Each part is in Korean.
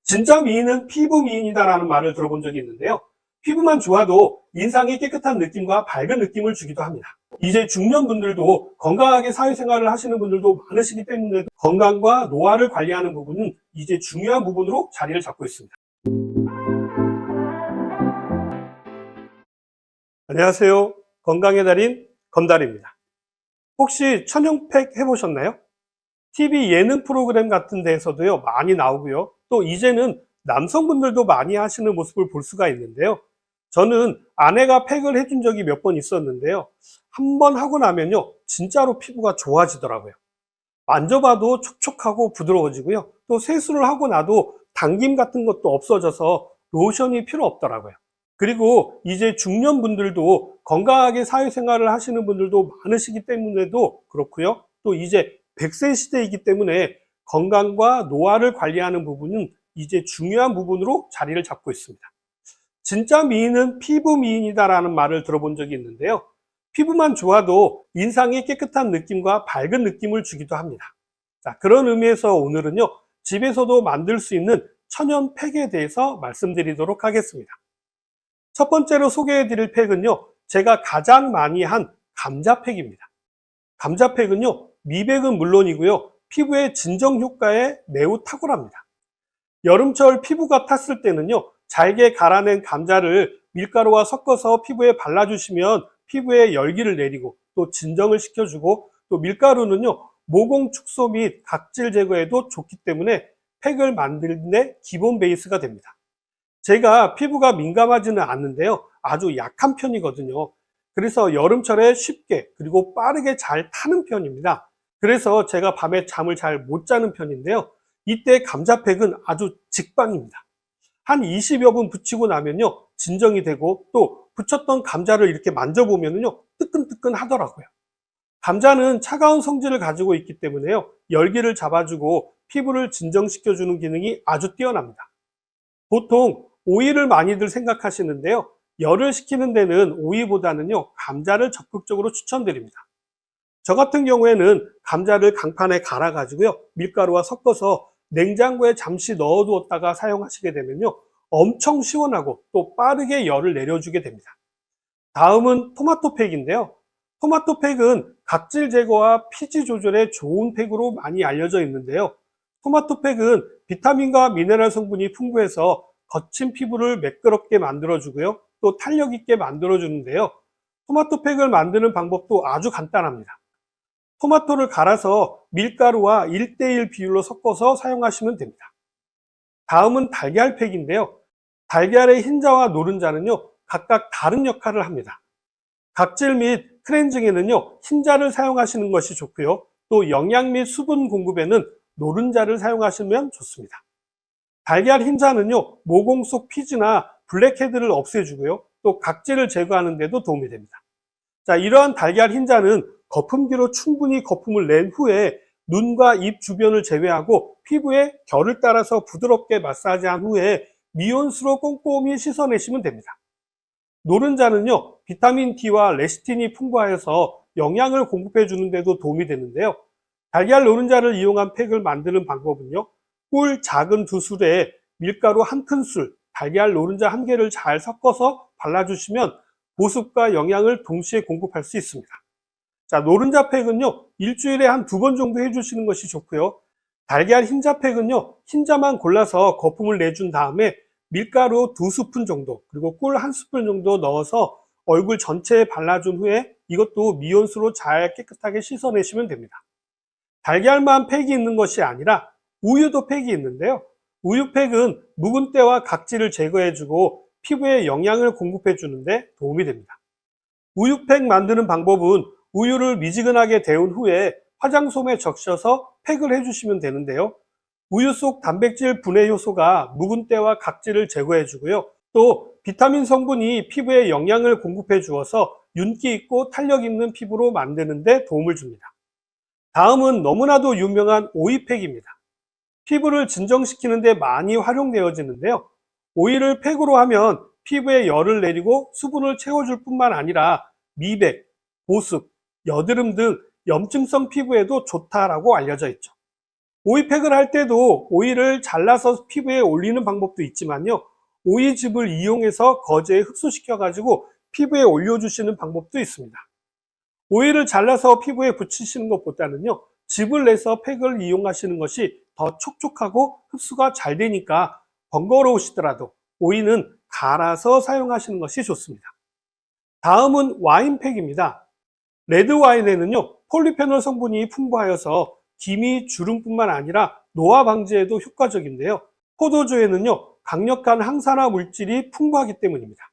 진짜 미인은 피부 미인이다라는 말을 들어본 적이 있는데요. 피부만 좋아도 인상이 깨끗한 느낌과 밝은 느낌을 주기도 합니다. 이제 중년분들도 건강하게 사회생활을 하시는 분들도 많으시기 때문에 건강과 노화를 관리하는 부분은 이제 중요한 부분으로 자리를 잡고 있습니다. 안녕하세요. 건강의 달인 건달입니다. 혹시 천연팩 해보셨나요? TV 예능 프로그램 같은 데에서도요, 많이 나오고요. 또 이제는 남성분들도 많이 하시는 모습을 볼 수가 있는데요. 저는 아내가 팩을 해준 적이 몇 번 있었는데요. 한 번 하고 나면요, 진짜로 피부가 좋아지더라고요. 만져봐도 촉촉하고 부드러워지고요. 또 세수를 하고 나도 당김 같은 것도 없어져서 로션이 필요 없더라고요. 그리고 이제 중년분들도 건강하게 사회생활을 하시는 분들도 많으시기 때문에도 그렇고요. 또 이제 100세 시대이기 때문에 건강과 노화를 관리하는 부분은 이제 중요한 부분으로 자리를 잡고 있습니다. 진짜 미인은 피부 미인이다라는 말을 들어본 적이 있는데요. 피부만 좋아도 인상이 깨끗한 느낌과 밝은 느낌을 주기도 합니다. 자, 그런 의미에서 오늘은요, 집에서도 만들 수 있는 천연 팩에 대해서 말씀드리도록 하겠습니다. 첫 번째로 소개해 드릴 팩은요, 제가 가장 많이 한 감자팩입니다. 감자팩은요, 미백은 물론이고요, 피부의 진정 효과에 매우 탁월합니다. 여름철 피부가 탔을 때는요, 잘게 갈아낸 감자를 밀가루와 섞어서 피부에 발라주시면 피부에 열기를 내리고 또 진정을 시켜주고, 또 밀가루는요, 모공 축소 및 각질 제거에도 좋기 때문에 팩을 만드는 데 기본 베이스가 됩니다. 제가 피부가 민감하지는 않는데요, 아주 약한 편이거든요. 그래서 여름철에 쉽게 그리고 빠르게 잘 타는 편입니다. 그래서 제가 밤에 잠을 잘 못 자는 편인데요, 이때 감자팩은 아주 직방입니다. 한 20여 분 붙이고 나면요, 진정이 되고, 또 붙였던 감자를 이렇게 만져보면요, 뜨끈뜨끈 하더라고요. 감자는 차가운 성질을 가지고 있기 때문에요, 열기를 잡아주고 피부를 진정시켜주는 기능이 아주 뛰어납니다. 보통 오이를 많이들 생각하시는데요, 열을 식히는 데는 오이보다는요, 감자를 적극적으로 추천드립니다. 저 같은 경우에는 감자를 강판에 갈아 가지고요, 밀가루와 섞어서 냉장고에 잠시 넣어두었다가 사용하시게 되면요, 엄청 시원하고 또 빠르게 열을 내려주게 됩니다. 다음은 토마토 팩인데요. 토마토 팩은 각질 제거와 피지 조절에 좋은 팩으로 많이 알려져 있는데요. 토마토 팩은 비타민과 미네랄 성분이 풍부해서 거친 피부를 매끄럽게 만들어주고요, 또 탄력 있게 만들어주는데요. 토마토 팩을 만드는 방법도 아주 간단합니다. 토마토를 갈아서 밀가루와 1:1 비율로 섞어서 사용하시면 됩니다. 다음은 달걀 팩인데요. 달걀의 흰자와 노른자는요, 각각 다른 역할을 합니다. 각질 및 클렌징에는요, 흰자를 사용하시는 것이 좋고요. 또 영양 및 수분 공급에는 노른자를 사용하시면 좋습니다. 달걀 흰자는요, 모공 속 피지나 블랙헤드를 없애주고요, 또 각질을 제거하는 데도 도움이 됩니다. 자, 이러한 달걀 흰자는 거품기로 충분히 거품을 낸 후에 눈과 입 주변을 제외하고 피부에 결을 따라서 부드럽게 마사지한 후에 미온수로 꼼꼼히 씻어내시면 됩니다. 노른자는요, 비타민 D와 레시틴이 풍부하여서 영양을 공급해 주는 데도 도움이 되는데요. 달걀 노른자를 이용한 팩을 만드는 방법은요, 꿀 작은 2술에 밀가루 1큰술, 달걀 노른자 1개를 잘 섞어서 발라주시면 보습과 영양을 동시에 공급할 수 있습니다. 자, 노른자 팩은요, 일주일에 한 2번 정도 해주시는 것이 좋고요. 달걀 흰자 팩은요, 흰자만 골라서 거품을 내준 다음에 밀가루 2스푼 정도, 그리고 꿀 1스푼 정도 넣어서 얼굴 전체에 발라준 후에 이것도 미온수로 잘 깨끗하게 씻어내시면 됩니다. 달걀만 팩이 있는 것이 아니라 우유도 팩이 있는데요. 우유 팩은 묵은 때와 각질을 제거해주고 피부에 영양을 공급해주는데 도움이 됩니다. 우유팩 만드는 방법은 우유를 미지근하게 데운 후에 화장솜에 적셔서 팩을 해주시면 되는데요. 우유 속 단백질 분해 효소가 묵은 때와 각질을 제거해 주고요, 또 비타민 성분이 피부에 영양을 공급해 주어서 윤기 있고 탄력 있는 피부로 만드는 데 도움을 줍니다. 다음은 너무나도 유명한 오이팩입니다. 피부를 진정시키는 데 많이 활용되어지는데요. 오이를 팩으로 하면 피부에 열을 내리고 수분을 채워줄 뿐만 아니라 미백, 보습, 여드름 등 염증성 피부에도 좋다라고 알려져 있죠. 오이팩을 할 때도 오이를 잘라서 피부에 올리는 방법도 있지만요. 오이즙을 이용해서 거즈에 흡수시켜 가지고 피부에 올려주시는 방법도 있습니다. 오이를 잘라서 피부에 붙이시는 것보다는요, 즙을 내서 팩을 이용하시는 것이 더 촉촉하고 흡수가 잘 되니까 번거로우시더라도 오이는 갈아서 사용하시는 것이 좋습니다. 다음은 와인팩입니다. 레드 와인에는요, 폴리페놀 성분이 풍부하여서 기미, 주름뿐만 아니라 노화 방지에도 효과적인데요. 포도주에는요, 강력한 항산화 물질이 풍부하기 때문입니다.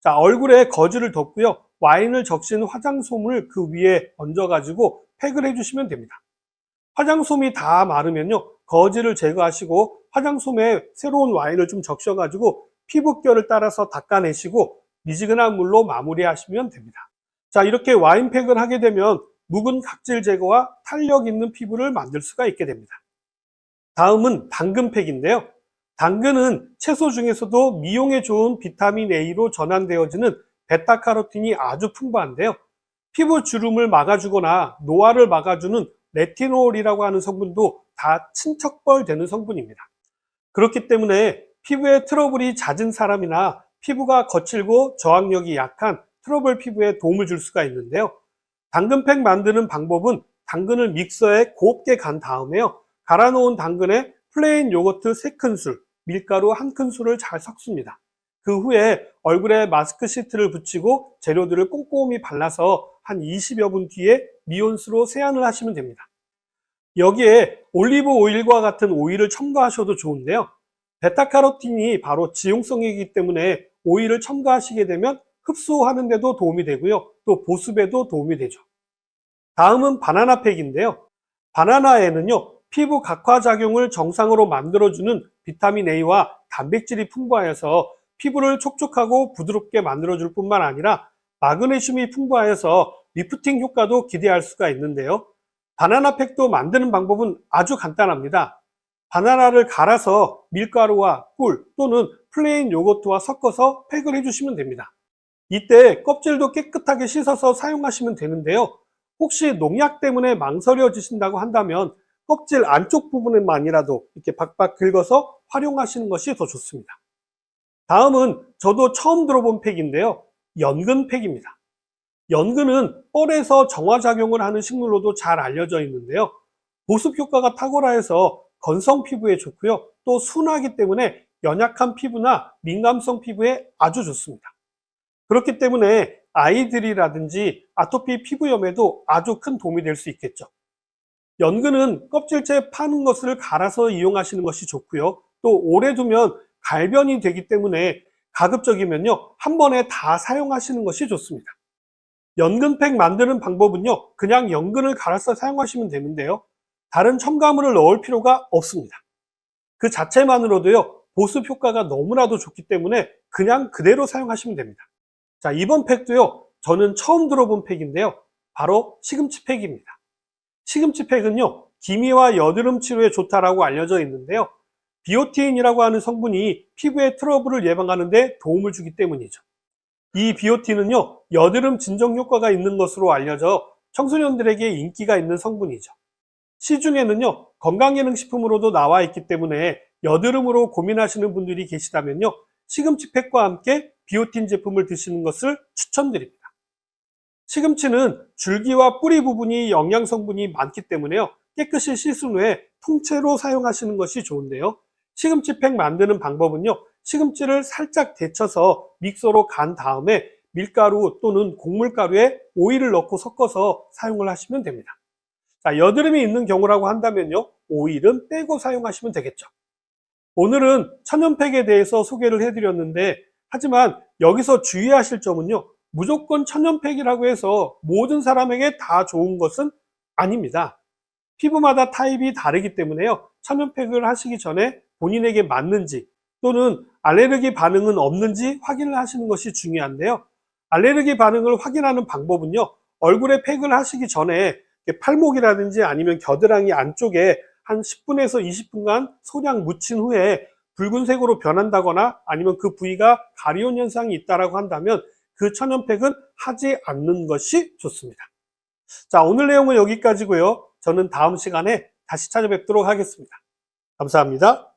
자, 얼굴에 거즈를 덮고요, 와인을 적신 화장솜을 그 위에 얹어가지고 팩을 해주시면 됩니다. 화장솜이 다 마르면요, 거즈를 제거하시고 화장솜에 새로운 와인을 좀 적셔가지고 피부결을 따라서 닦아내시고 미지근한 물로 마무리하시면 됩니다. 자, 이렇게 와인팩을 하게 되면 묵은 각질 제거와 탄력 있는 피부를 만들 수가 있게 됩니다. 다음은 당근팩인데요. 당근은 채소 중에서도 미용에 좋은 비타민 A로 전환되어지는 베타카로틴이 아주 풍부한데요. 피부 주름을 막아주거나 노화를 막아주는 레티놀이라고 하는 성분도 다 친척벌 되는 성분입니다. 그렇기 때문에 피부에 트러블이 잦은 사람이나 피부가 거칠고 저항력이 약한 트러블 피부에 도움을 줄 수가 있는데요. 당근팩 만드는 방법은 당근을 믹서에 곱게 간 다음에요, 갈아놓은 당근에 플레인 요거트 3큰술, 밀가루 1큰술을 잘 섞습니다. 그 후에 얼굴에 마스크 시트를 붙이고 재료들을 꼼꼼히 발라서 한 20여 분 뒤에 미온수로 세안을 하시면 됩니다. 여기에 올리브 오일과 같은 오일을 첨가하셔도 좋은데요. 베타카로틴이 바로 지용성이기 때문에 오일을 첨가하시게 되면 흡수하는 데도 도움이 되고요. 또 보습에도 도움이 되죠. 다음은 바나나 팩인데요. 바나나에는요, 피부 각화 작용을 정상으로 만들어주는 비타민 A와 단백질이 풍부하여서 피부를 촉촉하고 부드럽게 만들어줄 뿐만 아니라 마그네슘이 풍부하여서 리프팅 효과도 기대할 수가 있는데요. 바나나 팩도 만드는 방법은 아주 간단합니다. 바나나를 갈아서 밀가루와 꿀 또는 플레인 요거트와 섞어서 팩을 해주시면 됩니다. 이때 껍질도 깨끗하게 씻어서 사용하시면 되는데요. 혹시 농약 때문에 망설여지신다고 한다면 껍질 안쪽 부분에만이라도 이렇게 박박 긁어서 활용하시는 것이 더 좋습니다. 다음은 저도 처음 들어본 팩인데요. 연근팩입니다. 연근은 뻘에서 정화작용을 하는 식물로도 잘 알려져 있는데요. 보습 효과가 탁월해서 건성 피부에 좋고요. 또 순하기 때문에 연약한 피부나 민감성 피부에 아주 좋습니다. 그렇기 때문에 아이들이라든지 아토피 피부염에도 아주 큰 도움이 될 수 있겠죠. 연근은 껍질째 파는 것을 갈아서 이용하시는 것이 좋고요. 또 오래 두면 갈변이 되기 때문에 가급적이면요, 한 번에 다 사용하시는 것이 좋습니다. 연근팩 만드는 방법은요, 그냥 연근을 갈아서 사용하시면 되는데요. 다른 첨가물을 넣을 필요가 없습니다. 그 자체만으로도요, 보습 효과가 너무나도 좋기 때문에 그냥 그대로 사용하시면 됩니다. 자, 이번 팩도요, 저는 처음 들어본 팩인데요. 바로 시금치 팩입니다. 시금치 팩은요, 기미와 여드름 치료에 좋다라고 알려져 있는데요. 비오틴이라고 하는 성분이 피부의 트러블을 예방하는 데 도움을 주기 때문이죠. 이 비오틴은요, 여드름 진정 효과가 있는 것으로 알려져 청소년들에게 인기가 있는 성분이죠. 시중에는요, 건강기능식품으로도 나와 있기 때문에 여드름으로 고민하시는 분들이 계시다면요, 시금치 팩과 함께 비오틴 제품을 드시는 것을 추천드립니다. 시금치는 줄기와 뿌리 부분이 영양 성분이 많기 때문에요, 깨끗이 씻은 후에 통째로 사용하시는 것이 좋은데요. 시금치 팩 만드는 방법은요, 시금치를 살짝 데쳐서 믹서로 간 다음에 밀가루 또는 곡물가루에 오일을 넣고 섞어서 사용을 하시면 됩니다. 자, 여드름이 있는 경우라고 한다면요, 오일은 빼고 사용하시면 되겠죠. 오늘은 천연팩에 대해서 소개를 해드렸는데, 하지만 여기서 주의하실 점은요, 무조건 천연팩이라고 해서 모든 사람에게 다 좋은 것은 아닙니다. 피부마다 타입이 다르기 때문에요, 천연팩을 하시기 전에 본인에게 맞는지 또는 알레르기 반응은 없는지 확인을 하시는 것이 중요한데요. 알레르기 반응을 확인하는 방법은요, 얼굴에 팩을 하시기 전에 팔목이라든지 아니면 겨드랑이 안쪽에 한 10분에서 20분간 소량 묻힌 후에 붉은색으로 변한다거나 아니면 그 부위가 가리온 현상이 있다라고 한다면 그 천연팩은 하지 않는 것이 좋습니다. 자, 오늘 내용은 여기까지고요. 저는 다음 시간에 다시 찾아뵙도록 하겠습니다. 감사합니다.